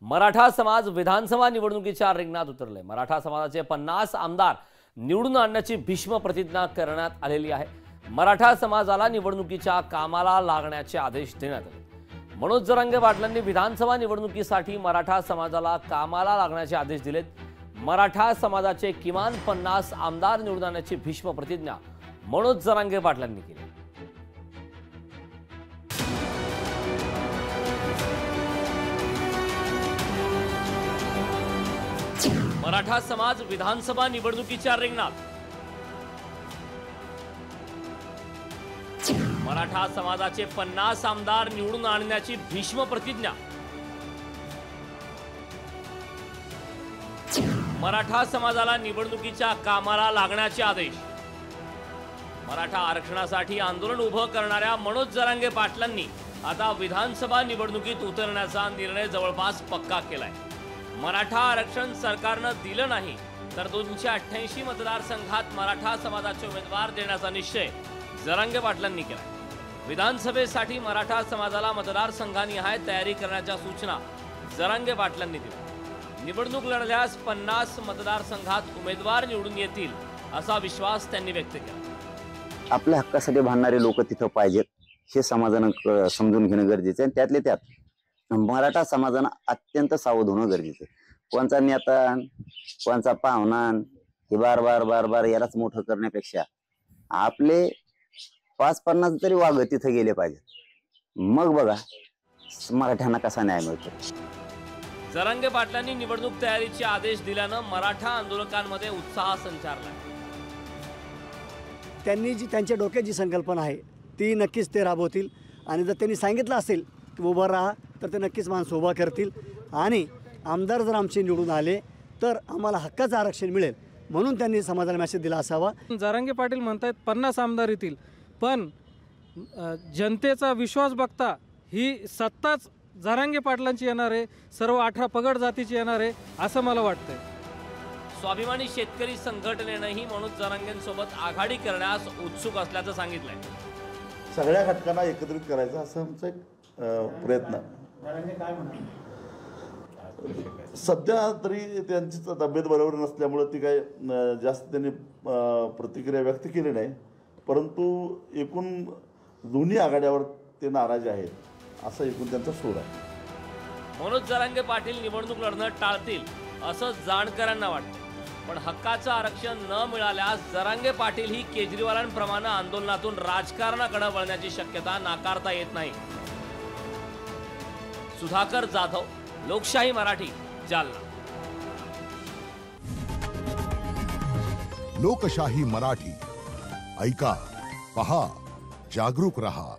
मराठा समाज विधानसभा निवडणुकीच्या रिंगणात उतरले। मराठा समाजाचे 50 आमदार निवडून आणण्याची भीष्म प्रतिज्ञा करण्यात आलेली आहे। मराठा समाजाला निवडणुकीच्या कामाला लागण्याचे आदेश देण्यात आले। मनोज जरांगे पाटलांनी विधानसभा निवडणुकीसाठी मराठा समाजाला कामाला लागण्याचे आदेश दिलेत। मराठा समाजाचे किमान 50 आमदार निवडून आणण्याची भीष्म प्रतिज्ञा मनोज जरांगे पाटलांनी केली। मराठा समाज विधानसभा निवडणुकीच्या रिंगणात। मराठा समाजाचे 50 आमदार निवडून आणण्याची भीष्म प्रतिज्ञा। मराठा समाजाला निवडणुकीच्या कामाला लागण्याचे आदेश। मराठा आरक्षणासाठी आंदोलन उभं करणाऱ्या मनोज जरांगे पाटलांनी आता विधानसभा निवडणुकीत उतरण्याचा निर्णय जवळपास पक्का केलाय। मराठा आरक्षण सरकारनं दिलं नाही तर 288 मतदारसंघात मराठा समाजाचे उमेदवार देण्याचा निश्चय जरांगे पाटलांनी केला। विधानसभेसाठी मराठा समाजाला मतदारसंघानिहाय तयारी करण्याच्या सूचना जरांगे पाटलांनी दिल्या। निवडणूक लढल्यास 50 मतदारसंघात उमेदवार निवडून येतील असा विश्वास त्यांनी व्यक्त केला। आपल्या हक्कासाठी भांडणारे लोक तिथं पाहिजेत हे समाजानं समजून घेणं गरजेचं आहे। त्यातले त्यात मराठा समाजानं अत्यंत सावध होणं गरजेचं आहे। कोणचा नेता कोणचा पाहुणा हे बार बार बार बार यालाच मोठं करण्यापेक्षा आपले 5-50 तरी वाघ तिथे गेले पाहिजेत। मग बघा मराठ्यांना कसा न्याय मिळतो। जरांगे पाटलांनी निवडणूक तयारीचे आदेश दिल्यानं मराठा आंदोलकांमध्ये उत्साह संचारला। त्यांनी जी त्यांच्या डोक्यात जी संकल्पना आहे ती नक्कीच ते राबवतील आणि जर त्यांनी सांगितलं असेल की उभं राहा तर ते नक्कीच माणसं उभा करतील आणि आमदार जर आमचे निवडून आले तर आम्हाला हक्काचं आरक्षण मिळेल म्हणून त्यांनी समाजाला मेसेज दिला असावा। जरांगे पाटील म्हणतात 50 आमदार येतील पण जनतेचा विश्वास बघता ही सत्ताच जरांगे पाटलांची येणार आहे, सर्व 18 पगड जातीची येणार आहे असं मला वाटतंय। स्वाभिमानी शेतकरी संघटनेनंही मनोज जरांगेंसोबत आघाडी करण्यास उत्सुक असल्याचं सांगितलंय। सगळ्या घटकांना एकत्रित करायचा असं आमचा एक प्रयत्न। सध्या तरी त्यांची तब्येत बरोबर नसल्यामुळे ती काय जास्त त्यांनी प्रतिक्रिया व्यक्त केली नाही, परंतु एकूण दोन्ही आघाड्यावर ते नाराज आहेत असं एकूण त्यांचा सूर आहे। मनोज जरांगे पाटील निवडणूक लढणं टाळतील असं जाणकारांना वाटतं, पण हक्काचं आरक्षण न मिळाल्यास जरांगे पाटील ही केजरीवालांप्रमाणे आंदोलनातून राजकारणाकडे वळण्याची शक्यता नाकारता येत नाही। सुधाकर जाधव, लोकशाही मराठी, जालना। लोकशाही मराठी ऐका, पहा, जागरूक रहा।